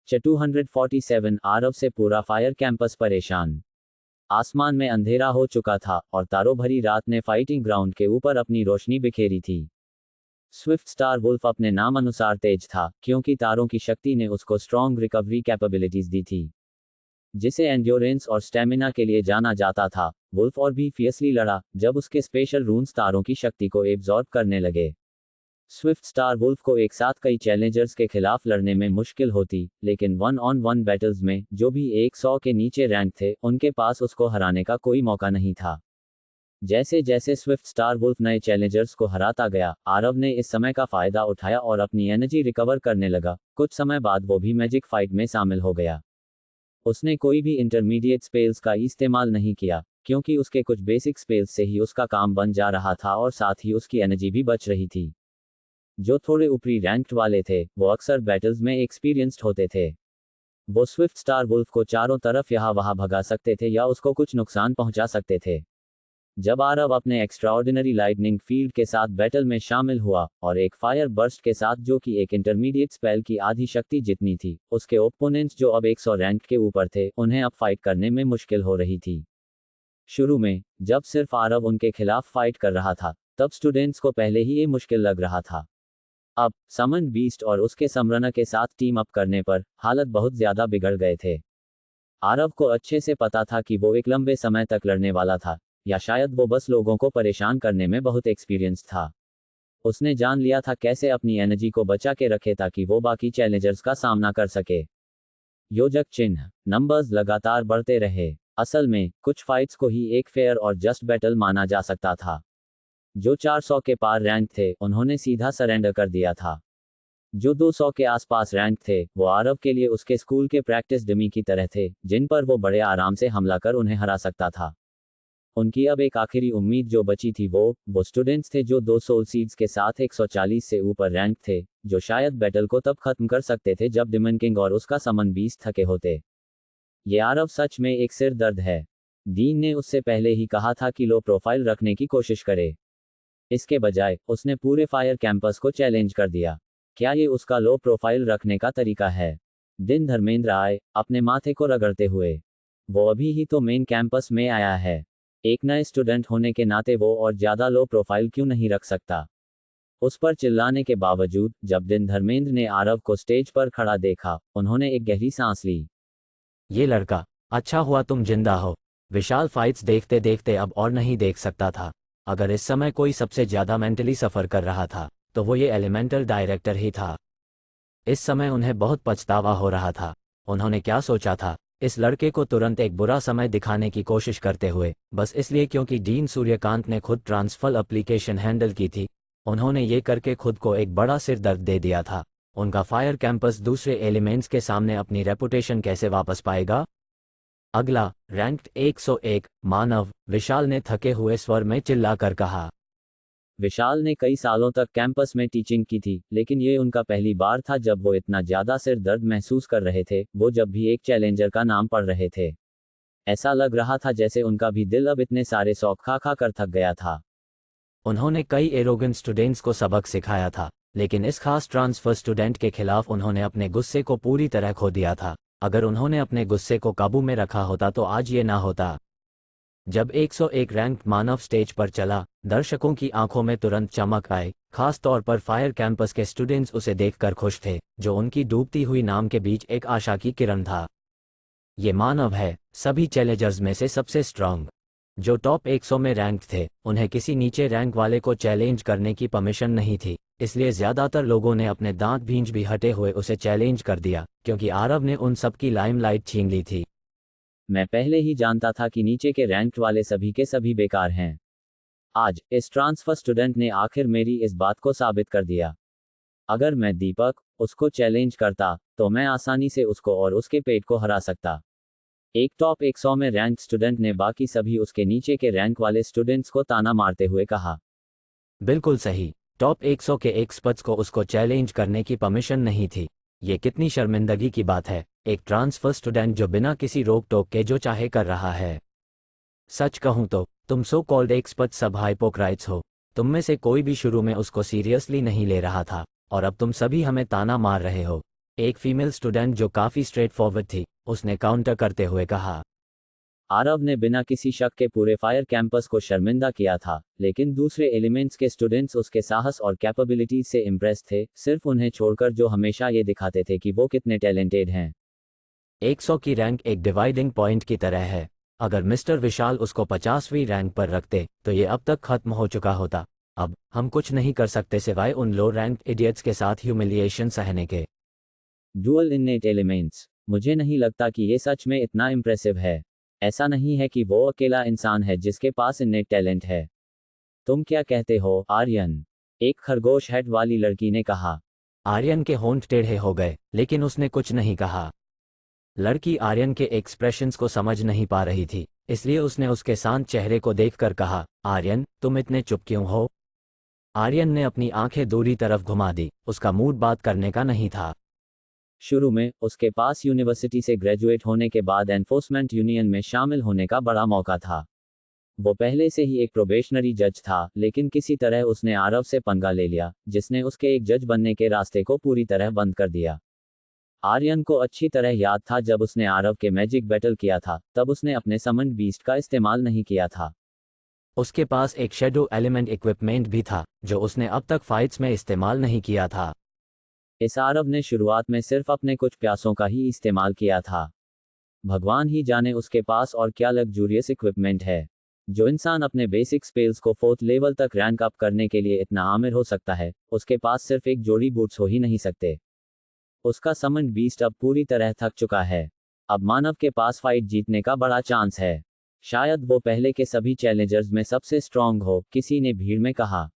247 आरव से पूरा fire campus परेशान। आसमान में अंधेरा हो चुका था और तारों भरी रात ने फाइटिंग ग्राउंड के ऊपर अपनी रोशनी बिखेरी थी। स्विफ्ट स्टार वुल्फ अपने नाम अनुसार तेज था, क्योंकि तारों की शक्ति ने उसको स्ट्रॉन्ग रिकवरी कैपेबिलिटीज दी थी। जिसे एंड्योरेंस और स्टेमिना के लिए जाना जाता था, वुल्फ और भी फियसली लड़ा जब उसके स्पेशल रून्स तारों की शक्ति को एब्जॉर्ब करने लगे। स्विफ्ट स्टार वुल्फ को एक साथ कई चैलेंजर्स के खिलाफ लड़ने में मुश्किल होती, लेकिन 1-on-1 बैटल्स में जो भी 100 के नीचे रैंक थे, उनके पास उसको हराने का कोई मौका नहीं था। जैसे जैसे स्विफ्ट स्टार वुल्फ नए चैलेंजर्स को हराता गया, आरव ने इस समय का फायदा उठाया और अपनी एनर्जी रिकवर करने लगा। कुछ समय बाद वो भी मैजिक फाइट में शामिल हो गया। उसने कोई भी इंटरमीडिएट स्पेल्स का इस्तेमाल नहीं किया, क्योंकि उसके कुछ बेसिक स्पेल्स से ही उसका काम बन जा रहा था और साथ ही उसकी एनर्जी भी बच रही थी। जो थोड़े ऊपरी रैंक्ड वाले थे, वो अक्सर बैटल्स में एक्सपीरियंस्ड होते थे। वो स्विफ्ट स्टार वुल्फ को चारों तरफ यहाँ वहाँ भगा सकते थे या उसको कुछ नुकसान पहुंचा सकते थे। जब आरव अपने एक्स्ट्राऑर्डिनरी लाइटनिंग फील्ड के साथ बैटल में शामिल हुआ और एक फायर बर्स्ट के साथ, जो कि एक इंटरमीडिएट स्पेल की आधी शक्ति जितनी थी, उसके ओपोनेंट्स जो अब 100 रैंक के ऊपर थे, उन्हें अब फाइट करने में मुश्किल हो रही थी। शुरू में जब सिर्फ आरव उनके खिलाफ फाइट कर रहा था, तब स्टूडेंट्स को पहले ही ये मुश्किल लग रहा था। अब समन बीस्ट और उसके समरना के साथ टीम अप करने पर हालत बहुत ज्यादा बिगड़ गए थे। आरव को अच्छे से पता था कि वो एक लंबे समय तक लड़ने वाला था, या शायद वो बस लोगों को परेशान करने में बहुत एक्सपीरियंस था। उसने जान लिया था कैसे अपनी एनर्जी को बचा के रखे ताकि वो बाकी चैलेंजर्स का सामना कर सके। योजक चिन्ह नंबर्स लगातार बढ़ते रहे। असल में कुछ फाइट्स को ही एक फेयर और जस्ट बैटल माना जा सकता था। जो 400 के पार रैंक थे, उन्होंने सीधा सरेंडर कर दिया था। जो 200 के आसपास रैंक थे, वो आरव के लिए उसके स्कूल के प्रैक्टिस डमी की तरह थे, जिन पर वो बड़े आराम से हमला कर उन्हें हरा सकता था। उनकी अब एक आखिरी उम्मीद जो बची थी, वो स्टूडेंट्स थे जो 2 सोल सीड्स के साथ 140 से ऊपर रैंक थे, जो शायद बैटल को तब खत्म कर सकते थे जब डिमन किंग और उसका समन बीस्ट थके होते। ये आरव सच में एक सिर दर्द है। डीन ने उससे पहले ही कहा था कि लो प्रोफाइल रखने की कोशिश करे। इसके बजाय उसने पूरे फायर कैंपस को चैलेंज कर दिया। क्या ये उसका लो प्रोफाइल रखने का तरीका है? दिन धर्मेंद्र आए, अपने माथे को रगड़ते हुए। वो अभी ही तो मेन कैंपस में आया है। एक नए स्टूडेंट होने के नाते वो और ज़्यादा लो प्रोफाइल क्यों नहीं रख सकता? उस पर चिल्लाने के बावजूद जब दिन धर्मेंद्र ने आरव को स्टेज पर खड़ा देखा, उन्होंने एक गहरी सांस ली। ये लड़का, अच्छा हुआ तुम जिंदा हो। विशाल फाइट्स देखते देखते अब और नहीं देख सकता था। अगर इस समय कोई सबसे ज्यादा मेंटली सफर कर रहा था, तो वो ये एलिमेंटल डायरेक्टर ही था। इस समय उन्हें बहुत पछतावा हो रहा था। उन्होंने क्या सोचा था, इस लड़के को तुरंत एक बुरा समय दिखाने की कोशिश करते हुए, बस इसलिए क्योंकि डीन सूर्यकांत ने खुद ट्रांसफर एप्लीकेशन हैंडल की थी। उन्होंने ये करके खुद को एक बड़ा सिर दर्द दे दिया था। उनका फायर कैंपस दूसरे एलिमेंट्स के सामने अपनी रेपुटेशन कैसे वापस पाएगा? अगला रैंक्ड 101 मानव, विशाल ने थके हुए स्वर में चिल्लाकर कहा। विशाल ने कई सालों तक कैंपस में टीचिंग की थी, लेकिन ये उनका पहली बार था जब वो इतना ज़्यादा सिर दर्द महसूस कर रहे थे। वो जब भी एक चैलेंजर का नाम पढ़ रहे थे, ऐसा लग रहा था जैसे उनका भी दिल अब इतने सारे शौक खा खा कर थक गया था। उन्होंने कई एरोगेंट स्टूडेंट्स को सबक सिखाया था, लेकिन इस खास ट्रांसफर स्टूडेंट के खिलाफ उन्होंने अपने गुस्से को पूरी तरह खो दिया था। अगर उन्होंने अपने गुस्से को काबू में रखा होता तो आज ये ना होता। जब 101 रैंक मानव स्टेज पर चला, दर्शकों की आंखों में तुरंत चमक आई। खास तौर पर फायर कैंपस के स्टूडेंट्स उसे देखकर खुश थे, जो उनकी डूबती हुई नाम के बीच एक आशा की किरण था। ये मानव है, सभी चैलेंजर्स में से सबसे स्ट्रांग। जो टॉप 100 में रैंक थे, उन्हें किसी नीचे रैंक वाले को चैलेंज करने की परमिशन नहीं थी। इसलिए ज्यादातर लोगों ने अपने दांत भींच भी हटे हुए उसे चैलेंज कर दिया, क्योंकि आरव ने उन सबकी लाइमलाइट छीन ली थी। मैं पहले ही जानता था कि नीचे के रैंक वाले सभी के सभी बेकार हैं। आज इस ट्रांसफर स्टूडेंट ने आखिर मेरी इस बात को साबित कर दिया। अगर मैं दीपक उसको चैलेंज करता, तो मैं आसानी से उसको और उसके पेट को हरा सकता। एक टॉप 100 में रैंक स्टूडेंट ने बाकी सभी उसके नीचे के रैंक वाले स्टूडेंट्स को ताना मारते हुए कहा। बिल्कुल सही, टॉप 100 के एक्सपर्ट्स को उसको चैलेंज करने की परमिशन नहीं थी। ये कितनी शर्मिंदगी की बात है, एक ट्रांसफर स्टूडेंट जो बिना किसी रोक टोक के जो चाहे कर रहा है। सच कहूं तो तुम सो कॉल्ड एक्सपर्ट सब हाइपोक्राइट्स हो। तुम में से कोई भी शुरू में उसको सीरियसली नहीं ले रहा था, और अब तुम सभी हमें ताना मार रहे हो। एक फीमेल स्टूडेंट जो काफ़ी स्ट्रेट फॉरवर्ड थी, उसने काउंटर करते हुए कहा। आरव ने बिना किसी शक के पूरे फायर कैंपस को शर्मिंदा किया था, लेकिन दूसरे एलिमेंट्स के स्टूडेंट्स उसके साहस और कैपेबिलिटीज से इम्प्रेस थे, सिर्फ उन्हें छोड़कर जो हमेशा ये दिखाते थे कि वो कितने टैलेंटेड हैं। 100 की रैंक एक डिवाइडिंग पॉइंट की तरह है। अगर मिस्टर विशाल उसको 50वीं रैंक पर रखते तो ये अब तक खत्म हो चुका होता। अब हम कुछ नहीं कर सकते सिवाय उन लो रैंक इडियट्स के साथ ह्यूमिलिएशन सहने के। डुअल इननेट एलिमेंट्स, मुझे नहीं लगता कि ये सच में इतना इम्प्रेसिव है। ऐसा नहीं है कि वो अकेला इंसान है जिसके पास इननेट टैलेंट है। तुम क्या कहते हो, आर्यन? एक खरगोश हेड वाली लड़की ने कहा। आर्यन के होंठ टेढ़े हो गए, लेकिन उसने कुछ नहीं कहा। लड़की आर्यन के एक्सप्रेशंस को समझ नहीं पा रही थी, इसलिए उसने उसके शांत चेहरे को देखकर कहा, आर्यन तुम इतने चुप क्यों हो? आर्यन ने अपनी आंखें दूसरी तरफ घुमा दी, उसका मूड बात करने का नहीं था। शुरू में उसके पास यूनिवर्सिटी से ग्रेजुएट होने के बाद एनफोर्समेंट यूनियन में शामिल होने का बड़ा मौका था। वो पहले से ही एक प्रोबेशनरी जज था, लेकिन किसी तरह उसने आरव से पंगा ले लिया, जिसने उसके एक जज बनने के रास्ते को पूरी तरह बंद कर दिया। आर्यन को अच्छी तरह याद था जब उसने आरव के मैजिक बैटल किया था, तब उसने अपने समन्ड बीस्ट का इस्तेमाल नहीं किया था। उसके पास एक शेडो एलिमेंट इक्विपमेंट भी था, जो उसने अब तक फाइट्स में इस्तेमाल नहीं किया था। इस आरव ने शुरुआत में सिर्फ अपने कुछ प्यासों का ही इस्तेमाल किया था। भगवान ही जाने उसके पास और क्या लग्जूरियस इक्विपमेंट है। जो इंसान अपने बेसिक स्पेल्स को 4th लेवल तक रैंक अप करने के लिए इतना आमिर हो सकता है, उसके पास सिर्फ एक जोड़ी बूट्स हो ही नहीं सकते। उसका समन्ड बीस्ट अब पूरी तरह थक चुका है। अब मानव के पास फाइट जीतने का बड़ा चांस है। शायद वो पहले के सभी चैलेंजर्स में सबसे स्ट्रांग हो, किसी ने भीड़ में कहा।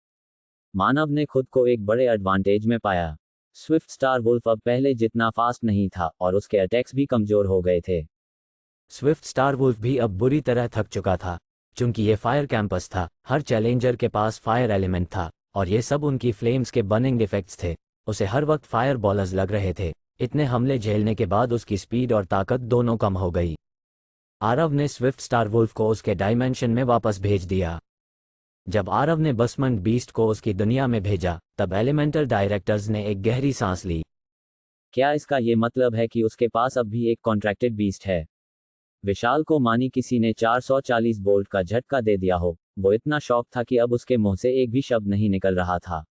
मानव ने खुद को एक बड़े एडवांटेज में पाया। स्विफ्ट स्टार वुल्फ अब पहले जितना फास्ट नहीं था और उसके अटैक्स भी कमजोर हो गए थे। स्विफ्ट स्टार वुल्फ भी अब बुरी तरह थक चुका था। चूंकि ये फायर कैंपस था, हर चैलेंजर के पास फायर एलिमेंट था, और ये सब उनकी फ्लेम्स के बर्निंग इफेक्ट्स थे। उसे हर वक्त फायर बॉलर्स लग रहे थे। इतने हमले झेलने के बाद उसकी स्पीड और ताकत दोनों कम हो गई। आरव ने स्विफ्ट स्टार वुल्फ को उसके डायमेंशन में वापस भेज दिया। जब आरव ने बसमंड बीस्ट को उसकी दुनिया में भेजा, तब एलिमेंटल डायरेक्टर्स ने एक गहरी सांस ली। क्या इसका ये मतलब है कि उसके पास अब भी एक कॉन्ट्रैक्टेड बीस्ट है? विशाल को मानी किसी ने 440 वोल्ट का झटका दे दिया हो। वो इतना शॉक था कि अब उसके मुंह से एक भी शब्द नहीं निकल रहा था।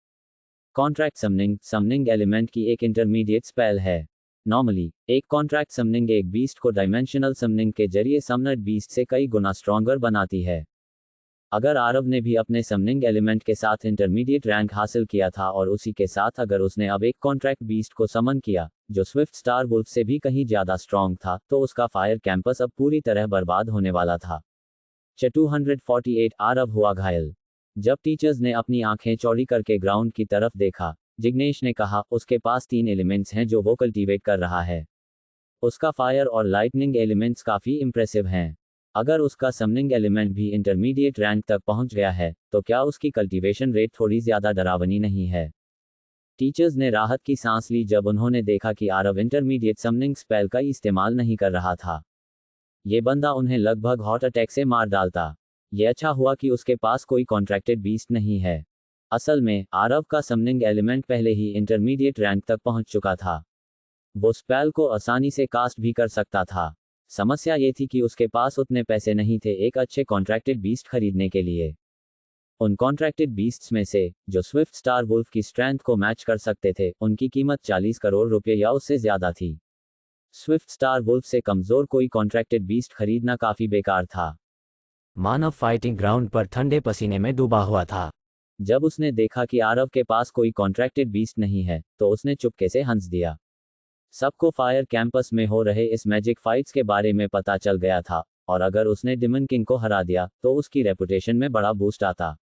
कॉन्ट्रैक्ट समनिंग एलिमेंट की एक इंटरमीडिएट स्पेल है। नॉर्मली एक कॉन्ट्रैक्ट समनिंग एक बीस्ट को डायमेंशनल समनिंग के जरिए समनड बीस्ट से कई गुना स्ट्रॉन्गर बनाती है। अगर आरव ने भी अपने समनिंग एलिमेंट के साथ इंटरमीडिएट रैंक हासिल किया था और उसी के साथ अगर उसने अब एक कॉन्ट्रैक्ट बीस्ट को समन किया, जो स्विफ्ट स्टार वुल्फ से भी कहीं ज्यादा स्ट्रॉन्ग था, तो उसका फायर कैंपस अब पूरी तरह बर्बाद होने वाला था। 248 आरव हुआ घायल। जब टीचर्स ने अपनी आंखें चौड़ी करके ग्राउंड की तरफ देखा, जिग्नेश ने कहा, उसके पास 3 एलिमेंट्स हैं जो वो कल्टीवेट कर रहा है। उसका फायर और लाइटनिंग एलिमेंट्स काफी इंप्रेसिव हैं। अगर उसका समनिंग एलिमेंट भी इंटरमीडिएट रैंक तक पहुंच गया है, तो क्या उसकी कल्टीवेशन रेट थोड़ी ज्यादा डरावनी नहीं है? टीचर्स ने राहत की सांस ली जब उन्होंने देखा कि आरव इंटरमीडिएट समनिंग स्पेल का इस्तेमाल नहीं कर रहा था। ये बंदा उन्हें लगभग हॉट अटैक से मार डालता। ये अच्छा हुआ कि उसके पास कोई कॉन्ट्रैक्टेड बीस्ट नहीं है। असल में आरव का समनिंग एलिमेंट पहले ही इंटरमीडिएट रैंक तक पहुंच चुका था। वो स्पेल को आसानी से कास्ट भी कर सकता था। समस्या ये थी कि उसके पास उतने पैसे नहीं थे एक अच्छे कॉन्ट्रैक्टेड बीस्ट खरीदने के लिए। उन कॉन्ट्रैक्टेड बीस्ट्स में से जो स्विफ्ट स्टार वुल्फ की स्ट्रेंथ को मैच कर सकते थे, उनकी कीमत 40 करोड़ रुपये या उससे ज्यादा थी। स्विफ्ट स्टार वुल्फ से कमजोर कोई कॉन्ट्रैक्टेड बीस्ट खरीदना काफी बेकार था। मानव फाइटिंग ग्राउंड पर ठंडे पसीने में डूबा हुआ था। जब उसने देखा कि आरव के पास कोई कॉन्ट्रैक्टेड बीस्ट नहीं है, तो उसने चुपके से हंस दिया। सबको फायर कैंपस में हो रहे इस मैजिक फाइट्स के बारे में पता चल गया था, और अगर उसने डिमन किंग को हरा दिया, तो उसकी रेपुटेशन में बड़ा बूस्ट आता।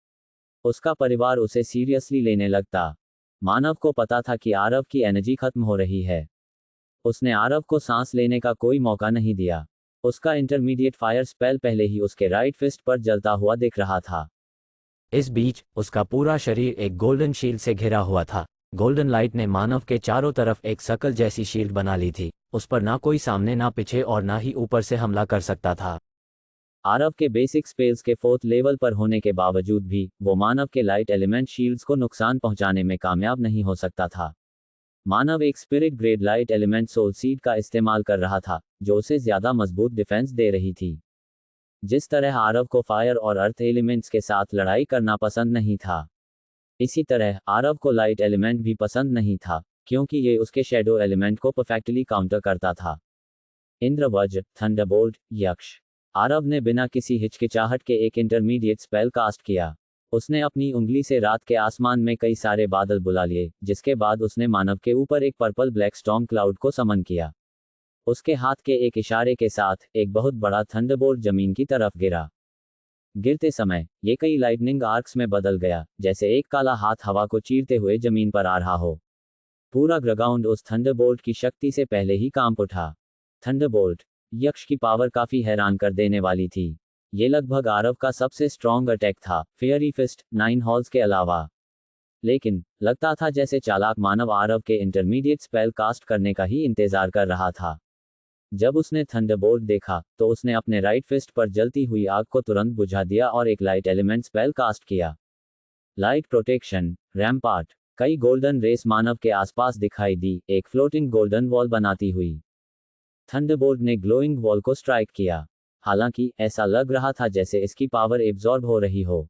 उसका परिवार उसे सीरियसली लेने लगता। मानव को पता था कि आरव की एनर्जी खत्म हो रही है। उसने आरव को सांस लेने का कोई मौका नहीं दिया। उसका इंटरमीडिएट फायर स्पेल पहले ही उसके राइट फिस्ट पर जलता हुआ दिख रहा था। इस बीच उसका पूरा शरीर एक गोल्डन शील्ड से घिरा हुआ था। गोल्डन लाइट ने मानव के चारों तरफ एक सर्कल जैसी शील्ड बना ली थी। उस पर ना कोई सामने ना पीछे और ना ही ऊपर से हमला कर सकता था। आरव के बेसिक स्पेल्स के 4th लेवल पर होने के बावजूद भी वो मानव के लाइट एलिमेंट शील्ड्स को नुकसान पहुंचाने में कामयाब नहीं हो सकता था। मानव एक spirit grade light element soul seed का इस्तेमाल कर रहा था, जो उसे ज्यादा मजबूत डिफेंस दे रही थी। जिस तरह आरव को फायर और अर्थ एलिमेंट्स के साथ लड़ाई करना पसंद नहीं था, इसी तरह आरव को लाइट एलिमेंट भी पसंद नहीं था, क्योंकि ये उसके शेडो एलिमेंट को परफेक्टली काउंटर करता था। इंद्रवज्र, थंडरबोल्ट, यक्ष। आरव ने बिना किसी हिचकिचाहट के एक इंटरमीडिएट स्पेल कास्ट किया। उसने अपनी उंगली से रात के आसमान में कई सारे बादल बुला लिए, जिसके बाद उसने मानव के ऊपर एक पर्पल ब्लैक स्टॉर्म क्लाउड को समन किया। उसके हाथ के एक इशारे के साथ एक बहुत बड़ा थंडरबोल्ट जमीन की तरफ गिरा। गिरते समय ये कई लाइटनिंग आर्क्स में बदल गया, जैसे एक काला हाथ हवा को चीरते हुए जमीन पर आ रहा हो। पूरा ग्राउंड उस थंडरबोल्ट की शक्ति से पहले ही कांप उठा। थंडरबोल्ट यक्ष की पावर काफी हैरान कर देने वाली थी। ये लगभग आरव का सबसे स्ट्रॉन्ग अटैक था, फेयरी फिस्ट, 9 हॉल्स के अलावा। लेकिन लगता था जैसे चालाक मानव आरव के इंटरमीडिएट स्पेल कास्ट करने का ही इंतजार कर रहा था। जब उसने थंडरबोल्ट देखा तो उसने अपने राइट फिस्ट पर जलती हुई आग को तुरंत बुझा दिया और एक लाइट एलिमेंट स्पेल कास्ट किया। Light protection, rampart. कई गोल्डन रेस मानव के आसपास दिखाई दी, एक फ्लोटिंग गोल्डन वॉल बनाती हुई। थंडरबोल्ट ने ग्लोइंग वॉल को स्ट्राइक किया, हालांकि ऐसा लग रहा था जैसे इसकी पावर एब्जॉर्ब हो रही हो।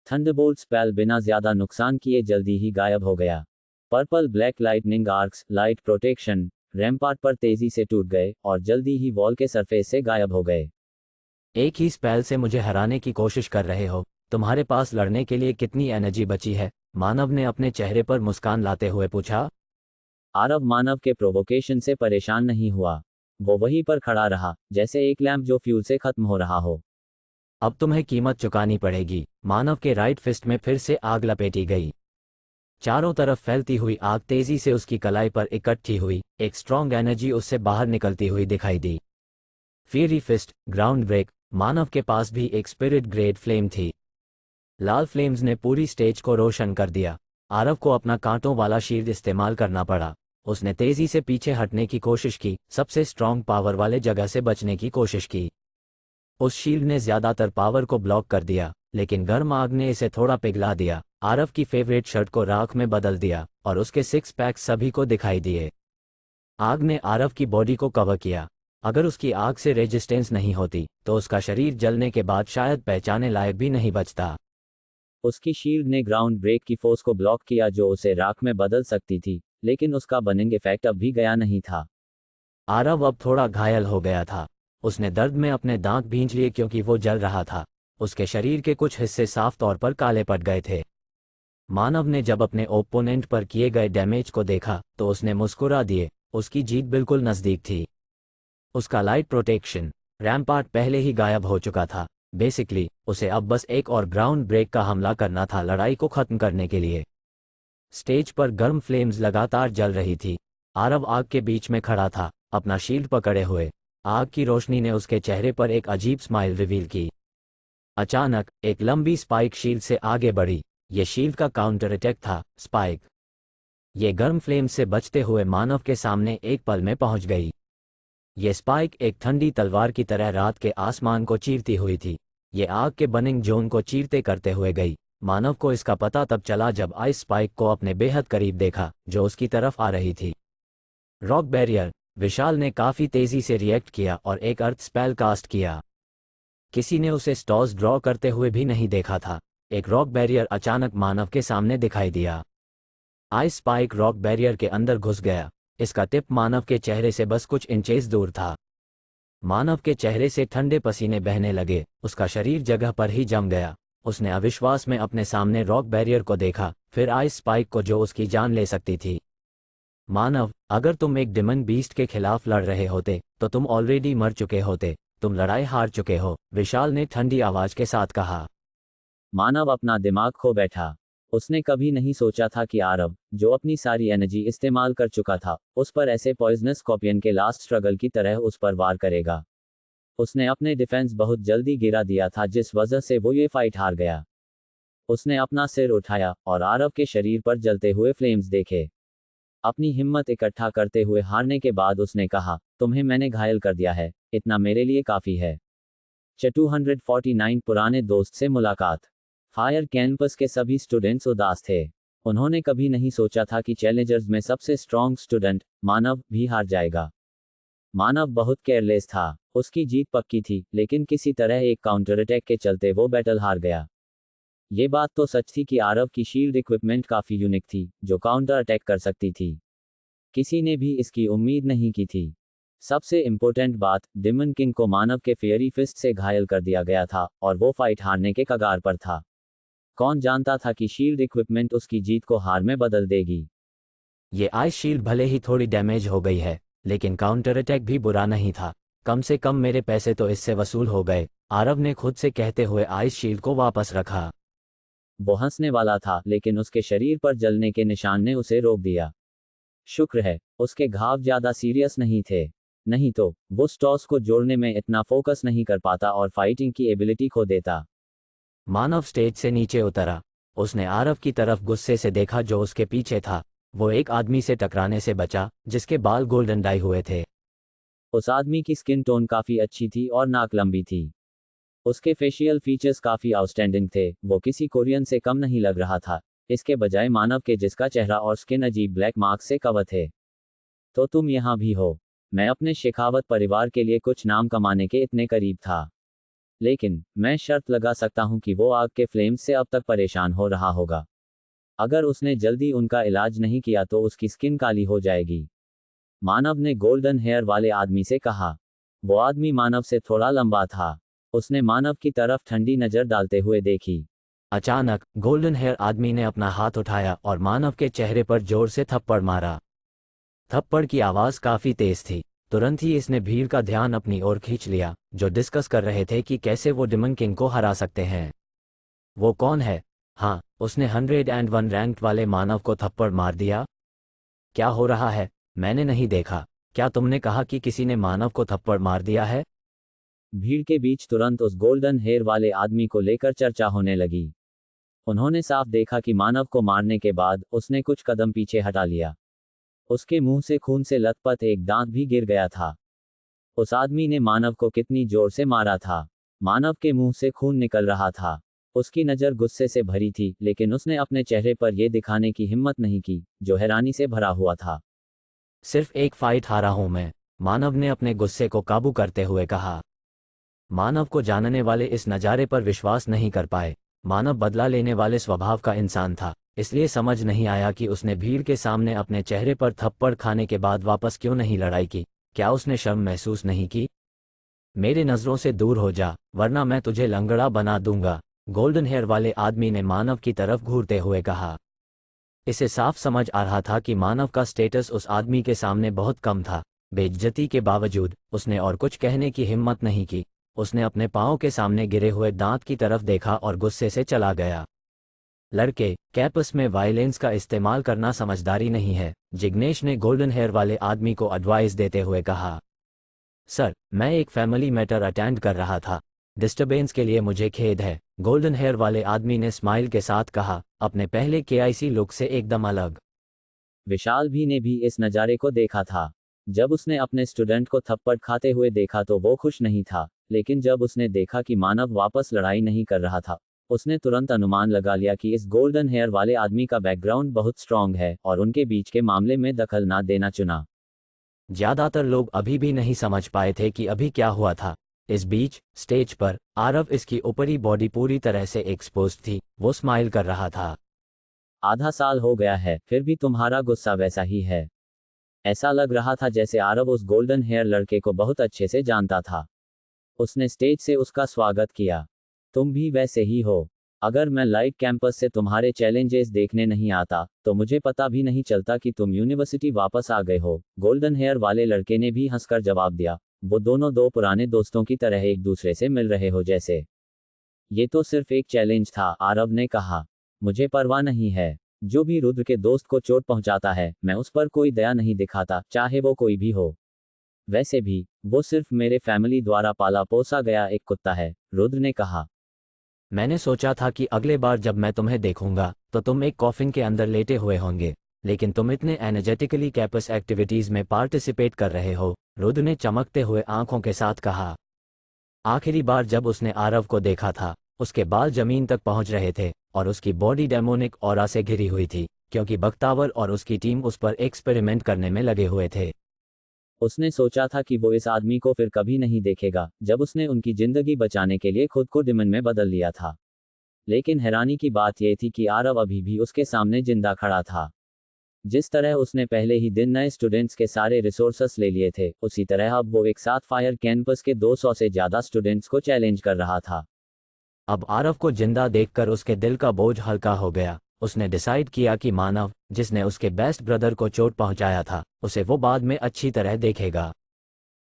थंडरबोल्ट स्पेल बिना ज्यादा नुकसान किए जल्दी ही गायब हो गया। Purple black lightning arcs, light protection, rampart पर तेजी से टूट गए और जल्दी ही वॉल के सरफेस से गायब हो गए। एक ही स्पेल से मुझे हराने की कोशिश कर रहे हो, तुम्हारे पास लड़ने के लिए कितनी एनर्जी बची है? मानव ने अपने चेहरे पर मुस्कान लाते हुए पूछा। आरव मानव के प्रोवोकेशन से परेशान नहीं हुआ। वो वहीं पर खड़ा रहा, जैसे एक लैंप जो फ्यूल से खत्म हो रहा हो। अब तुम्हें कीमत चुकानी पड़ेगी। मानव के राइट फिस्ट में फिर से आग लपेटी गई। चारों तरफ फैलती हुई आग तेजी से उसकी कलाई पर इकट्ठी हुई, एक स्ट्रॉन्ग एनर्जी उससे बाहर निकलती हुई दिखाई दी। Fairy fist, ground break. मानव के पास भी एक स्पिरिट ग्रेड फ्लेम थी। लाल फ्लेम्स ने पूरी स्टेज को रोशन कर दिया। आरव को अपना कांटों वाला शील्ड इस्तेमाल करना पड़ा। उसने तेजी से पीछे हटने की कोशिश की, सबसे स्ट्रॉन्ग पावर वाले जगह से बचने की कोशिश की। उस शील्ड ने ज्यादातर पावर को ब्लॉक कर दिया, लेकिन गर्म आग ने इसे थोड़ा पिघला दिया। आरव की फेवरेट शर्ट को राख में बदल दिया और उसके 6 पैक सभी को दिखाई दिए। आग ने आरव की बॉडी को कवर किया। अगर उसकी आग से रेजिस्टेंस नहीं होती तो उसका शरीर जलने के बाद शायद पहचाने लायक भी नहीं बचता। उसकी शील्ड ने ग्राउंड ब्रेक की फोर्स को ब्लॉक किया जो उसे राख में बदल सकती थी, लेकिन उसका बर्निंग इफेक्ट अब भी गया नहीं था। आरव अब थोड़ा घायल हो गया था। उसने दर्द में अपने दांत भींच लिए क्योंकि वो जल रहा था। उसके शरीर के कुछ हिस्से साफ तौर पर काले पड़ गए थे। मानव ने जब अपने ओपोनेंट पर किए गए डैमेज को देखा तो उसने मुस्कुरा दिए। उसकी जीत बिल्कुल नजदीक थी। उसका लाइट प्रोटेक्शन, रैम्पार्ट पहले ही गायब हो चुका था। बेसिकली उसे अब बस एक और ग्राउंड ब्रेक का हमला करना था लड़ाई को खत्म करने के लिए। स्टेज पर गर्म फ्लेम्स लगातार जल रही थी। आरव आग के बीच में खड़ा था, अपना शील्ड पकड़े हुए। आग की रोशनी ने उसके चेहरे पर एक अजीब स्माइल रिवील की। अचानक एक लंबी स्पाइक शील्ड से आगे बढ़ी। ये शील्ड का काउंटर अटैक था, स्पाइक। ये गर्म फ्लेम से बचते हुए मानव के सामने एक पल में पहुंच गई। ये स्पाइक एक ठंडी तलवार की तरह रात के आसमान को चीरती हुई थी। ये आग के बर्निंग जोन को चीरते करते हुए गई। मानव को इसका पता तब चला जब आइस स्पाइक को अपने बेहद करीब देखा, जो उसकी तरफ आ रही थी। Rock barrier. विशाल ने काफी तेजी से रिएक्ट किया और एक अर्थ स्पेल कास्ट किया। किसी ने उसे स्टॉर्स ड्रॉ करते हुए भी नहीं देखा था। एक रॉक बैरियर अचानक मानव के सामने दिखाई दिया। आइस स्पाइक रॉक बैरियर के अंदर घुस गया। इसका टिप मानव के चेहरे से बस कुछ इंचेस दूर था। मानव के चेहरे से ठंडे पसीने बहने लगे, उसका शरीर जगह पर ही जम गया। उसने अविश्वास में अपने सामने रॉक बैरियर को देखा, फिर आइस स्पाइक को जो उसकी जान ले सकती थी। मानव, अगर तुम एक डिमन बीस्ट के खिलाफ लड़ रहे होते तो तुम ऑलरेडी मर चुके होते। तुम लड़ाई हार चुके हो, विशाल ने ठंडी आवाज के साथ कहा। मानव अपना दिमाग खो बैठा। उसने कभी नहीं सोचा था कि आरव, जो अपनी सारी एनर्जी इस्तेमाल कर चुका था, उस पर ऐसे पॉइजनस स्कॉर्पियन के लास्ट स्ट्रगल की तरह उस पर वार करेगा। उसने अपने डिफेंस बहुत जल्दी गिरा दिया था, जिस वजह से वो ये फाइट हार गया। उसने अपना सिर उठाया और आरव के शरीर पर जलते हुए फ्लेम्स देखे। अपनी हिम्मत इकट्ठा करते हुए हारने के बाद उसने कहा, तुम्हें मैंने घायल कर दिया है, इतना मेरे लिए काफी है। 249 पुराने दोस्त से मुलाकात। फायर कैंपस के सभी स्टूडेंट्स उदास थे। उन्होंने कभी नहीं सोचा था कि चैलेंजर्स में सबसे स्ट्रॉन्ग स्टूडेंट मानव भी हार जाएगा। मानव बहुत केयरलेस था, उसकी जीत पक्की थी, लेकिन किसी तरह एक काउंटर अटैक के चलते वो बैटल हार गया। ये बात तो सच थी कि आरव की शील्ड इक्विपमेंट काफी यूनिक थी, जो काउंटर अटैक कर सकती थी। किसी ने भी इसकी उम्मीद नहीं की थी। सबसे इंपॉर्टेंट बात, डेमन किंग को मानव के फेयरी फिस्ट से घायल कर दिया गया था और वो फाइट हारने के कगार पर था। कौन जानता था कि शील्ड इक्विपमेंट उसकी जीत को हार में बदल देगी। ये आइस शील्ड भले ही थोड़ी डैमेज हो गई है, लेकिन काउंटर अटैक भी बुरा नहीं था। कम से कम मेरे पैसे तो इससे वसूल हो गए, आरव ने खुद से कहते हुए आइस शील्ड को वापस रखा। वो हंसने वाला था, लेकिन उसके शरीर पर जलने के निशान ने उसे रोक दिया। शुक्र है, उसके घाव ज्यादा सीरियस नहीं थे, नहीं तो वो स्टॉस को जोड़ने में इतना फोकस नहीं कर पाता और फाइटिंग की एबिलिटी खो देता। मानव स्टेज से नीचे उतरा। उसने आरव की तरफ गुस्से से देखा जो उसके पीछे था। वो एक आदमी से टकराने से बचा जिसके बाल गोल्डन डाई हुए थे। उस आदमी की स्किन टोन काफी अच्छी थी और नाक लंबी थी। उसके फेशियल फीचर्स काफी आउटस्टैंडिंग थे, वो किसी कोरियन से कम नहीं लग रहा था, इसके बजाय मानव के जिसका चेहरा और स्किन अजीब ब्लैक मार्क से कवर थे। तो तुम यहाँ भी हो। मैं अपने शेखावत परिवार के लिए कुछ नाम कमाने के इतने करीब था, लेकिन मैं शर्त लगा सकता हूँ कि वो आग के फ्लेम्स से अब तक परेशान हो रहा होगा। अगर उसने जल्दी उनका इलाज नहीं किया तो उसकी स्किन काली हो जाएगी। मानव ने गोल्डन हेयर वाले आदमी से कहा। वो आदमी मानव से थोड़ा लंबा था। उसने मानव की तरफ ठंडी नजर डालते हुए देखी। अचानक गोल्डन हेयर आदमी ने अपना हाथ उठाया और मानव के चेहरे पर जोर से थप्पड़ मारा। थप्पड़ की आवाज काफी तेज थी। तुरंत ही इसने भीड़ का ध्यान अपनी ओर खींच लिया, जो डिस्कस कर रहे थे कि कैसे वो डेमन किंग को हरा सकते हैं। वो कौन है? हाँ, उसने 101 रैंक वाले मानव को थप्पड़ मार दिया। क्या हो रहा है? मैंने नहीं देखा। क्या तुमने कहा कि किसी ने मानव को थप्पड़ मार दिया है? भीड़ के बीच तुरंत उस गोल्डन हेयर वाले आदमी को लेकर चर्चा होने लगी। उन्होंने साफ देखा कि मानव को मारने के बाद उसने कुछ कदम पीछे हटा लिया। उसके मुंह से खून से लथपथ एक दांत भी गिर गया था। उस आदमी ने मानव को कितनी जोर से मारा था। मानव के मुंह से खून निकल रहा था। उसकी नज़र गुस्से से भरी थी, लेकिन उसने अपने चेहरे पर यह दिखाने की हिम्मत नहीं की, जो हैरानी से भरा हुआ था। सिर्फ एक फाइट हारा हूं मैं, मानव ने अपने गुस्से को काबू करते हुए कहा। मानव को जानने वाले इस नज़ारे पर विश्वास नहीं कर पाए। मानव बदला लेने वाले स्वभाव का इंसान था, इसलिए समझ नहीं आया कि उसने भीड़ के सामने अपने चेहरे पर थप्पड़ खाने के बाद वापस क्यों नहीं लड़ाई की। क्या उसने शर्म महसूस नहीं की? मेरे नज़रों से दूर हो जा, वरना मैं तुझे लंगड़ा बना दूंगा, गोल्डन हेयर वाले आदमी ने मानव की तरफ घूरते हुए कहा। इसे साफ समझ आ रहा था कि मानव का स्टेटस उस आदमी के सामने बहुत कम था। बेइज्जती के बावजूद उसने और कुछ कहने की हिम्मत नहीं की। उसने अपने पाँव के सामने गिरे हुए दांत की तरफ देखा और गुस्से से चला गया। लड़के, कैंपस में वायलेंस का इस्तेमाल करना समझदारी नहीं है, जिग्नेश ने गोल्डन हेयर वाले आदमी को एडवाइस देते हुए कहा। सर, मैं एक फैमिली मैटर अटेंड कर रहा था। डिस्टर्बेंस के लिए मुझे खेद है, गोल्डन हेयर वाले आदमी ने स्माइल के साथ कहा, अपने पहले केआईसी लुक से एकदम अलग। विशाल भी ने भी इस नज़ारे को देखा था। जब उसने अपने स्टूडेंट को थप्पड़ खाते हुए देखा तो वो खुश नहीं था, लेकिन जब उसने देखा कि मानव वापस लड़ाई नहीं कर रहा था, उसने तुरंत अनुमान लगा लिया कि इस गोल्डन हेयर वाले आदमी का बैकग्राउंड बहुत स्ट्रांग है और उनके बीच के मामले में दखल ना देना चुना। ज्यादातर लोग अभी भी नहीं समझ पाए थे कि अभी क्या हुआ था। इस बीच स्टेज पर आरव, इसकी ऊपरी बॉडी पूरी तरह से एक्सपोज थी, वो स्माइल कर रहा था। आधा साल हो गया है, फिर भी तुम्हारा गुस्सा वैसा ही है। ऐसा लग रहा था जैसे आरव उस गोल्डन हेयर लड़के को बहुत अच्छे से जानता था। उसने स्टेज से उसका स्वागत किया। तुम भी वैसे ही हो। अगर मैं लाइट कैंपस से तुम्हारे चैलेंजेस देखने नहीं आता, तो मुझे पता भी नहीं चलता कि तुम यूनिवर्सिटी वापस आ गए हो, गोल्डन हेयर वाले लड़के ने भी हंसकर जवाब दिया। वो दोनों दो पुराने दोस्तों की तरह एक दूसरे से मिल रहे हो जैसे। ये तो सिर्फ एक चैलेंज था, आरव ने कहा। मुझे परवाह नहीं है। जो भी रुद्र के दोस्त को चोट पहुंचाता है, मैं उस पर कोई दया नहीं दिखाता, चाहे वो कोई भी हो। वैसे भी वो सिर्फ मेरे फैमिली द्वारा पाला पोसा गया एक कुत्ता है, रुद्र ने कहा। मैंने सोचा था कि अगले बार जब मैं तुम्हें देखूंगा तो तुम एक कॉफिन के अंदर लेटे हुए होंगे, लेकिन तुम इतने एनर्जेटिकली कैंपस एक्टिविटीज में पार्टिसिपेट कर रहे हो, रुद्र ने चमकते हुए आंखों के साथ कहा। आखिरी बार जब उसने आरव को देखा था, उसके बाल जमीन तक पहुंच रहे थे, और उसकी बॉडी डेमोनिक ऑरा से घिरी हुई थी, क्योंकि बख्तावर और उसकी टीम उस पर एक्सपेरिमेंट करने में लगे हुए थे। उसने सोचा था कि वो इस आदमी को फिर कभी नहीं देखेगा, जब उसने उनकी जिंदगी बचाने के लिए खुद को डिमन में बदल लिया था। लेकिन हैरानी की बात यह थी कि आरव अभी भी उसके सामने जिंदा खड़ा था। जिस तरह उसने पहले ही दिन नए स्टूडेंट्स के सारे रिसोर्सेस ले लिए थे, उसी तरह अब वो एक साथ फायर कैंपस के 200 से ज़्यादा स्टूडेंट्स को चैलेंज कर रहा था। अब आरव को जिंदा देखकर उसके दिल का बोझ हल्का हो गया। उसने डिसाइड किया कि मानव, जिसने उसके बेस्ट ब्रदर को चोट पहुंचाया था, उसे वो बाद में अच्छी तरह देखेगा।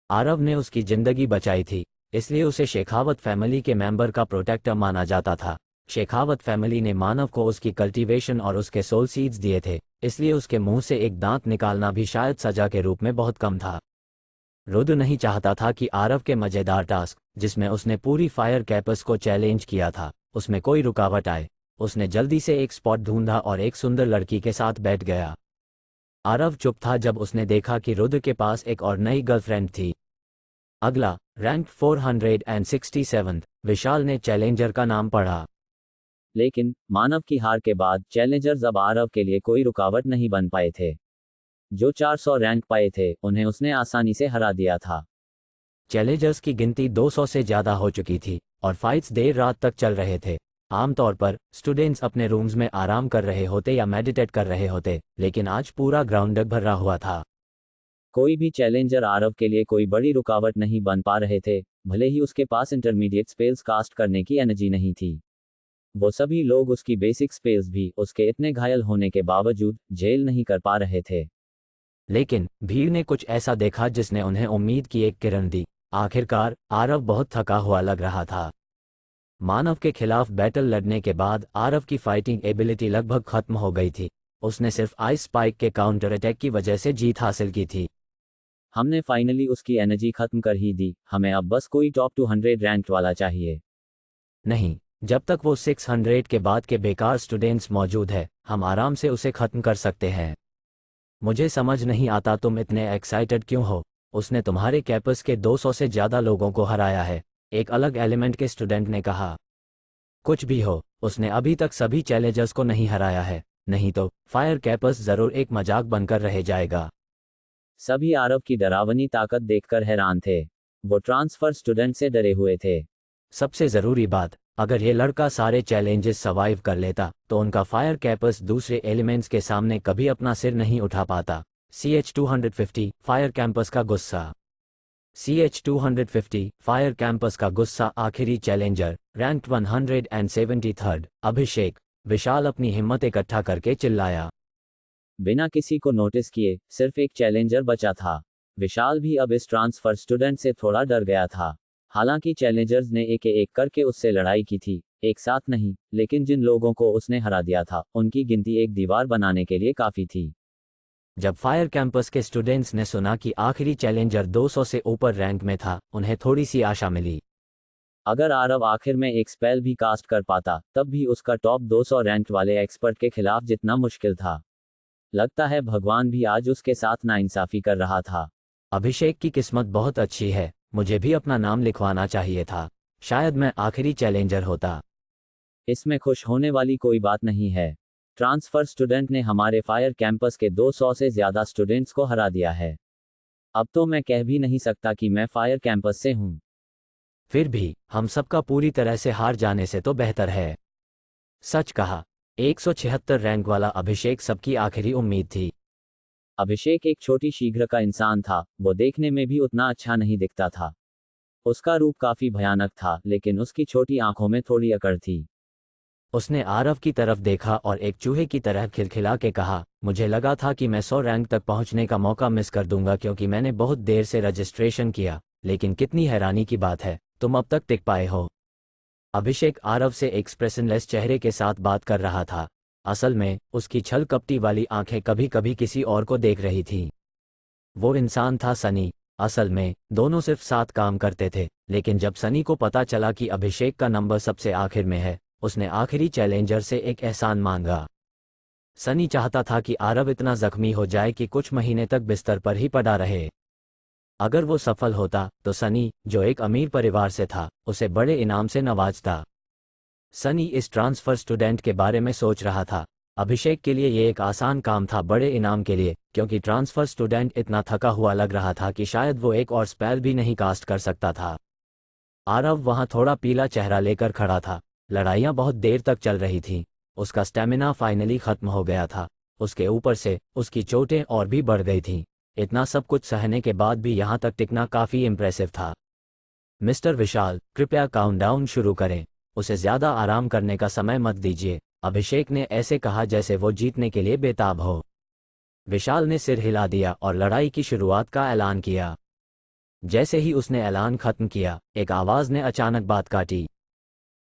आरव ने उसकी जिंदगी बचाई थी, इसलिए उसे शेखावत फैमिली के मेंबर का प्रोटेक्टर माना जाता था। शेखावत फैमिली ने मानव को उसकी कल्टीवेशन और उसके सोल सीड्स दिए थे, इसलिए उसके मुंह से एक दांत निकालना भी शायद सजा के रूप में बहुत कम था। रुद्र नहीं चाहता था कि आरव के मजेदार टास्क, जिसमें उसने पूरी फायर कैंपस को चैलेंज किया था, उसमें कोई रुकावट आए। उसने जल्दी से एक स्पॉट ढूंढा और एक सुंदर लड़की के साथ बैठ गया। आरव चुप था जब उसने देखा कि रुद्र के पास एक और नई गर्लफ्रेंड थी। अगला, रैंक 467, विशाल ने चैलेंजर का नाम पढ़ा। लेकिन मानव की हार के बाद चैलेंजर्स अब आरव के लिए कोई रुकावट नहीं बन पाए थे। जो 400 रैंक पाए थे, उन्हें उसने आसानी से हरा दिया था। चैलेंजर्स की गिनती 200 से ज़्यादा हो चुकी थी और फाइट्स देर रात तक चल रहे थे। आमतौर पर स्टूडेंट्स अपने रूम्स में आराम कर रहे होते या मेडिटेट कर रहे होते, लेकिन आज पूरा ग्राउंड भरा हुआ था। कोई भी चैलेंजर आरव के लिए कोई बड़ी रुकावट नहीं बन पा रहे थे, भले ही उसके पास इंटरमीडिएट स्पेल्स कास्ट करने की एनर्जी नहीं थी। वो सभी लोग उसकी बेसिक स्पेल्स भी उसके इतने घायल होने के बावजूद झेल नहीं कर पा रहे थे। लेकिन भीड़ ने कुछ ऐसा देखा जिसने उन्हें उम्मीद की एक किरण दी। आखिरकार आरव बहुत थका हुआ लग रहा था। मानव के खिलाफ बैटल लड़ने के बाद आरव की फाइटिंग एबिलिटी लगभग खत्म हो गई थी। उसने सिर्फ आइस स्पाइक के काउंटर अटैक की वजह से जीत हासिल की थी। हमने फाइनली उसकी एनर्जी खत्म कर ही दी, हमें अब बस कोई टॉप 200 रैंक वाला चाहिए। नहीं, जब तक वो 600 के बाद के बेकार स्टूडेंट्स मौजूद है, हम आराम से उसे खत्म कर सकते हैं। मुझे समझ नहीं आता तुम इतने एक्साइटेड क्यों हो। उसने तुम्हारे कैंपस के 200 से ज़्यादा लोगों को हराया है, एक अलग एलिमेंट के स्टूडेंट ने कहा। कुछ भी हो, उसने अभी तक सभी चैलेंजर्स को नहीं हराया है, नहीं तो फायर कैंपस ज़रूर एक मजाक बनकर रह जाएगा। सभी आरव की डरावनी ताकत देखकर हैरान थे। वो ट्रांसफर स्टूडेंट से डरे हुए थे। सबसे ज़रूरी बात, अगर ये लड़का सारे चैलेंजेस सर्वाइव कर लेता, तो उनका फायर कैंपस दूसरे एलिमेंट्स के सामने कभी अपना सिर नहीं उठा पाता। CH-250 फायर कैंपस का गुस्सा। CH-250 फायर कैंपस का गुस्सा। आखिरी चैलेंजर, रैंक 173, अभिषेक। विशाल अपनी हिम्मत इकट्ठा करके चिल्लाया। बिना किसी को नोटिस किए सिर्फ एक चैलेंजर बचा था। विशाल भी अब इस ट्रांसफर स्टूडेंट से थोड़ा डर गया था। हालांकि चैलेंजर्स ने एक एक करके उससे लड़ाई की थी, एक साथ नहीं, लेकिन जिन लोगों को उसने हरा दिया था, उनकी गिनती एक दीवार बनाने के लिए काफ़ी थी। जब फायर कैंपस के स्टूडेंट्स ने सुना कि आखिरी चैलेंजर 200 से ऊपर रैंक में था, उन्हें थोड़ी सी आशा मिली। अगर आरव आखिर में एक स्पेल भी कास्ट कर पाता, तब भी उसका टॉप 200 रैंक वाले एक्सपर्ट के खिलाफ जितना मुश्किल था। लगता है भगवान भी आज उसके साथ नाइंसाफी कर रहा था। अभिषेक की किस्मत बहुत अच्छी है, मुझे भी अपना नाम लिखवाना चाहिए था। शायद मैं आखिरी चैलेंजर होता। इसमें खुश होने वाली कोई बात नहीं है। ट्रांसफर स्टूडेंट ने हमारे फायर कैंपस के 200 से ज़्यादा स्टूडेंट्स को हरा दिया है। अब तो मैं कह भी नहीं सकता कि मैं फायर कैंपस से हूँ। फिर भी हम सबका पूरी तरह से हार जाने से तो बेहतर है। सच कहा, 176 रैंक वाला अभिषेक सबकी आखिरी उम्मीद थी। अभिषेक एक छोटी शीघ्र का इंसान था, वो देखने में भी उतना अच्छा नहीं दिखता था। उसका रूप काफी भयानक था, लेकिन उसकी छोटी आंखों में थोड़ी अकड़ थी। उसने आरव की तरफ देखा और एक चूहे की तरह खिलखिला के कहा, मुझे लगा था कि मैं 100 रैंक तक पहुंचने का मौका मिस कर दूंगा क्योंकि मैंने बहुत देर से रजिस्ट्रेशन किया, लेकिन कितनी हैरानी की बात है, तुम अब तक टिक पाए हो। अभिषेक आरव से एक्सप्रेशनलेस चेहरे के साथ बात कर रहा था। असल में उसकी छल कपटी वाली आंखें कभी कभी किसी और को देख रही थीं। वो इंसान था सनी। असल में दोनों सिर्फ साथ काम करते थे, लेकिन जब सनी को पता चला कि अभिषेक का नंबर सबसे आखिर में है, उसने आखिरी चैलेंजर से एक एहसान मांगा। सनी चाहता था कि आरव इतना जख्मी हो जाए कि कुछ महीने तक बिस्तर पर ही पड़ा रहे। अगर वो सफल होता, तो सनी, जो एक अमीर परिवार से था, उसे बड़े इनाम से नवाजता। सनी इस ट्रांसफ़र स्टूडेंट के बारे में सोच रहा था। अभिषेक के लिए ये एक आसान काम था बड़े इनाम के लिए, क्योंकि ट्रांसफ़र स्टूडेंट इतना थका हुआ लग रहा था कि शायद वो एक और स्पेल भी नहीं कास्ट कर सकता था। आरव वहाँ थोड़ा पीला चेहरा लेकर खड़ा था। लड़ाइयाँ बहुत देर तक चल रही थीं। उसका स्टेमिना फाइनली ख़त्म हो गया था। उसके ऊपर से उसकी चोटें और भी बढ़ गई थीं। इतना सब कुछ सहने के बाद भी यहाँ तक टिकना काफ़ी इम्प्रेसिव था। मिस्टर विशाल, कृपया काउंटडाउन शुरू करें। उसे ज़्यादा आराम करने का समय मत दीजिए, अभिषेक ने ऐसे कहा जैसे वो जीतने के लिए बेताब हो। विशाल ने सिर हिला दिया और लड़ाई की शुरुआत का ऐलान किया। जैसे ही उसने ऐलान खत्म किया, एक आवाज़ ने अचानक बात काटी।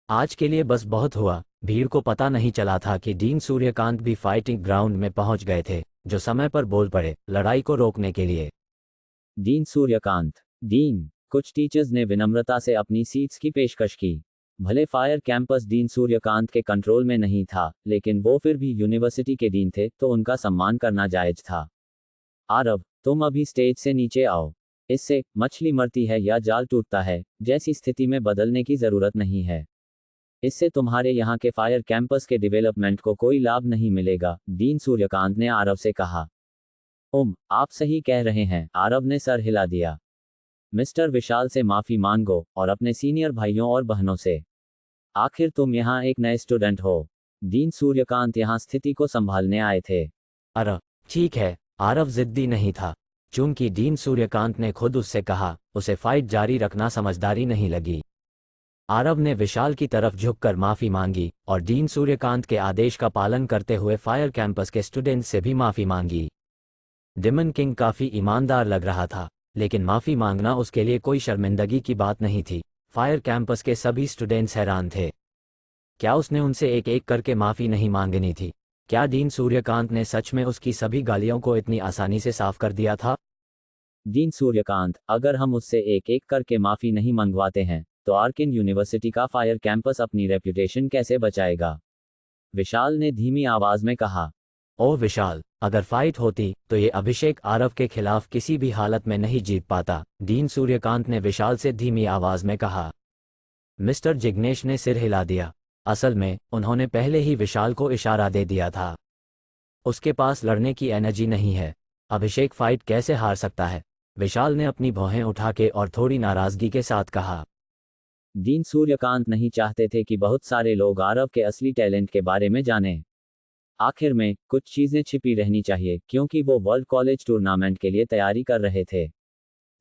आज के लिए बस बहुत हुआ। भीड़ को पता नहीं चला था कि डीन सूर्यकांत भी फाइटिंग ग्राउंड में पहुंच गए थे, जो समय पर बोल पड़े लड़ाई को रोकने के लिए। Dean Suryakant, dean. कुछ टीचर्स ने विनम्रता से अपनी सीट्स की पेशकश की। भले फायर कैंपस डीन सूर्यकांत के कंट्रोल में नहीं था, लेकिन वो फिर भी यूनिवर्सिटी के डीन थे, तो उनका सम्मान करना जायज था। आरव, तुम अभी स्टेज से नीचे आओ। इससे मछली मरती है या जाल टूटता है जैसी स्थिति में बदलने की जरूरत नहीं है। इससे तुम्हारे यहाँ के फायर कैंपस के डेवलपमेंट को कोई लाभ नहीं मिलेगा, डीन सूर्यकांत ने आरव से कहा। आप सही कह रहे हैं, आरव ने सर हिला दिया। मिस्टर विशाल से माफी मांगो और अपने सीनियर भाइयों और बहनों से। आखिर तुम यहाँ एक नए स्टूडेंट हो। डीन सूर्यकांत यहाँ स्थिति को संभालने आए थे। अरे ठीक है, आरव जिद्दी नहीं था। चूंकि डीन सूर्यकांत ने खुद उससे कहा, उसे फाइट जारी रखना समझदारी नहीं लगी। आरव ने विशाल की तरफ झुककर माफी मांगी और डीन सूर्यकांत के आदेश का पालन करते हुए फायर कैंपस के स्टूडेंट्स से भी माफी मांगी। डिमन किंग काफी ईमानदार लग रहा था, लेकिन माफी मांगना उसके लिए कोई शर्मिंदगी की बात नहीं थी। फायर कैंपस के सभी स्टूडेंट्स हैरान थे। क्या उसने उनसे एक एक करके माफी नहीं मांगनी थी? क्या डीन सूर्यकांत ने सच में उसकी सभी गालियों को इतनी आसानी से साफ कर दिया था? डीन सूर्यकांत, अगर हम उससे एक एक करके माफी नहीं मंगवाते हैं, तो आर्किन यूनिवर्सिटी का फायर कैंपस अपनी रेप्यूटेशन कैसे बचाएगा? विशाल ने धीमी आवाज में कहा। ओह विशाल, अगर फाइट होती तो ये अभिषेक आरव के खिलाफ किसी भी हालत में नहीं जीत पाता, डीन सूर्यकांत ने विशाल से धीमी आवाज में कहा। मिस्टर जिग्नेश ने सिर हिला दिया। असल में उन्होंने पहले ही विशाल को इशारा दे दिया था। उसके पास लड़ने की एनर्जी नहीं है। अभिषेक फाइट कैसे हार सकता है? विशाल ने अपनी भौहें उठा के और थोड़ी नाराजगी के साथ कहा। डीन सूर्यकांत नहीं चाहते थे कि बहुत सारे लोग आरव के असली टैलेंट के बारे में जानें। आखिर में कुछ चीजें छिपी रहनी चाहिए, क्योंकि वो वर्ल्ड कॉलेज टूर्नामेंट के लिए तैयारी कर रहे थे।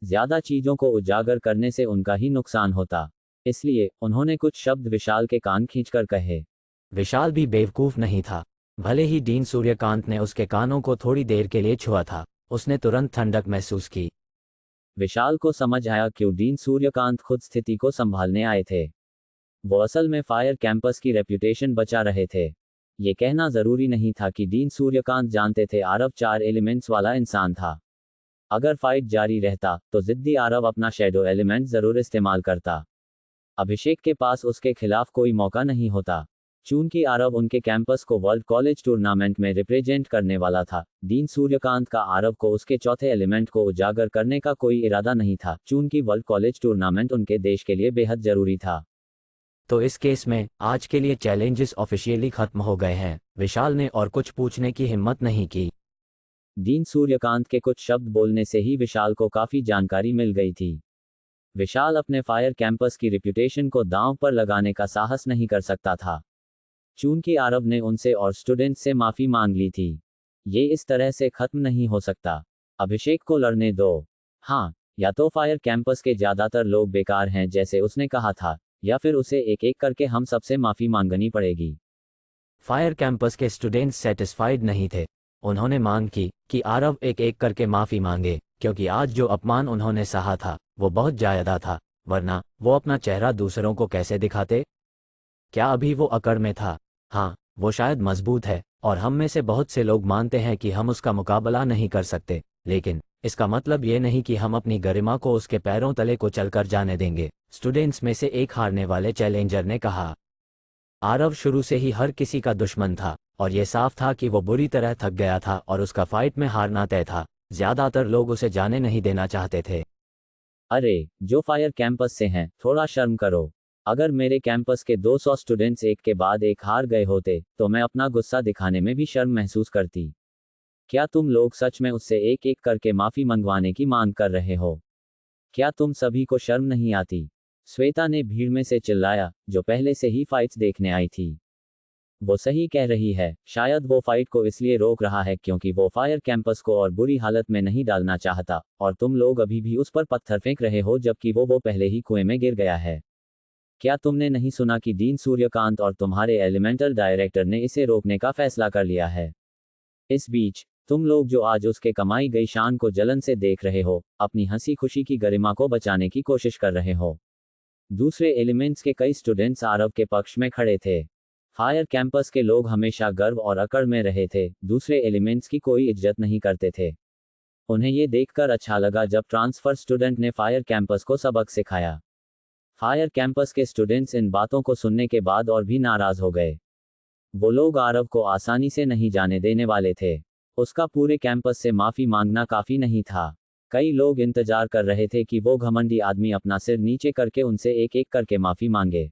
ज्यादा चीजों को उजागर करने से उनका ही नुकसान होता। इसलिए उन्होंने कुछ शब्द विशाल के कान खींचकर कहे। विशाल भी बेवकूफ नहीं था। भले ही डीन सूर्यकांत ने उसके कानों को थोड़ी देर के लिए छुआ था, उसने तुरंत ठंडक महसूस की। विशाल को समझ आया क्यों डीन सूर्यकांत खुद स्थिति को संभालने आए थे। वो असल में फायर कैंपस की रेप्यूटेशन बचा रहे थे। ये कहना जरूरी नहीं था कि डीन सूर्यकांत जानते थे आरव 4 एलिमेंट्स वाला इंसान था। अगर फाइट जारी रहता तो जिद्दी आरव अपना शैडो एलिमेंट जरूर इस्तेमाल करता। अभिषेक के पास उसके खिलाफ कोई मौका नहीं होता। चूंकि आरव उनके कैंपस को वर्ल्ड कॉलेज टूर्नामेंट में रिप्रेजेंट करने वाला था, डीन सूर्यकांत का आरव को उसके चौथे एलिमेंट को उजागर करने का कोई इरादा नहीं था, चूंकि वर्ल्ड कॉलेज टूर्नामेंट उनके देश के लिए बेहद जरूरी था। तो इस केस में आज के लिए चैलेंजेस ऑफिशियली खत्म हो गए हैं। विशाल ने और कुछ पूछने की हिम्मत नहीं की। डीन सूर्यकांत के कुछ शब्द बोलने से ही विशाल को काफी जानकारी मिल गई थी। विशाल अपने फायर कैंपस की रिप्यूटेशन को दांव पर लगाने का साहस नहीं कर सकता था। चूंकि आरव ने उनसे और स्टूडेंट से माफी मांग ली थी, ये इस तरह से खत्म नहीं हो सकता। अभिषेक को लड़ने दो। हाँ, या तो फायर कैंपस के ज्यादातर लोग बेकार हैं जैसे उसने कहा था, या फिर उसे एक एक करके हम सबसे माफी मांगनी पड़ेगी। फायर कैंपस के स्टूडेंट्स सेटिस्फाइड नहीं थे। उन्होंने मांग की कि आरव एक एक करके माफी मांगे, क्योंकि आज जो अपमान उन्होंने सहा था वो बहुत ज्यादा था, वरना वो अपना चेहरा दूसरों को कैसे दिखाते? क्या अभी वो अकड़ में था? हाँ, वो शायद मजबूत है और हम में से बहुत से लोग मानते हैं कि हम उसका मुकाबला नहीं कर सकते, लेकिन इसका मतलब ये नहीं कि हम अपनी गरिमा को उसके पैरों तले को चलकर जाने देंगे, स्टूडेंट्स में से एक हारने वाले चैलेंजर ने कहा। आरव शुरू से ही हर किसी का दुश्मन था और ये साफ था कि वो बुरी तरह थक गया था और उसका फाइट में हारना तय था। ज्यादातर लोग उसे जाने नहीं देना चाहते थे। अरे, जो फायर कैंपस से हैं, थोड़ा शर्म करो। अगर मेरे कैंपस के 200 स्टूडेंट्स एक के बाद एक हार गए होते तो मैं अपना गुस्सा दिखाने में भी शर्म महसूस करती। क्या तुम लोग सच में उससे एक एक करके माफी मंगवाने की मांग कर रहे हो? क्या तुम सभी को शर्म नहीं आती? श्वेता ने भीड़ में से चिल्लाया, जो पहले से ही फाइट्स देखने आई थी। वो सही कह रही है, शायद वो फाइट को इसलिए रोक रहा है क्योंकि वो फायर कैंपस को और बुरी हालत में नहीं डालना चाहता, और तुम लोग अभी भी उस पर पत्थर फेंक रहे हो जबकि वो पहले ही कुएं में गिर गया है। क्या तुमने नहीं सुना कि डीन सूर्यकांत और तुम्हारे एलिमेंटल डायरेक्टर ने इसे रोकने का फैसला कर लिया है? इस बीच तुम लोग जो आज उसके कमाई गई शान को जलन से देख रहे हो, अपनी हंसी खुशी की गरिमा को बचाने की कोशिश कर रहे हो। दूसरे एलिमेंट्स के कई स्टूडेंट्स आरव के पक्ष में खड़े थे। फायर कैंपस के लोग हमेशा गर्व और अकड़ में रहे थे, दूसरे एलिमेंट्स की कोई इज्जत नहीं करते थे। उन्हें ये देखकर अच्छा लगा जब ट्रांसफर स्टूडेंट ने फायर कैंपस को सबक सिखाया। फायर कैंपस के स्टूडेंट्स इन बातों को सुनने के बाद और भी नाराज हो गए। वो लोग आरव को आसानी से नहीं जाने देने वाले थे। उसका पूरे कैंपस से माफी मांगना काफी नहीं था। कई लोग इंतजार कर रहे थे कि वो घमंडी आदमी अपना सिर नीचे करके उनसे एक एक करके माफी मांगे।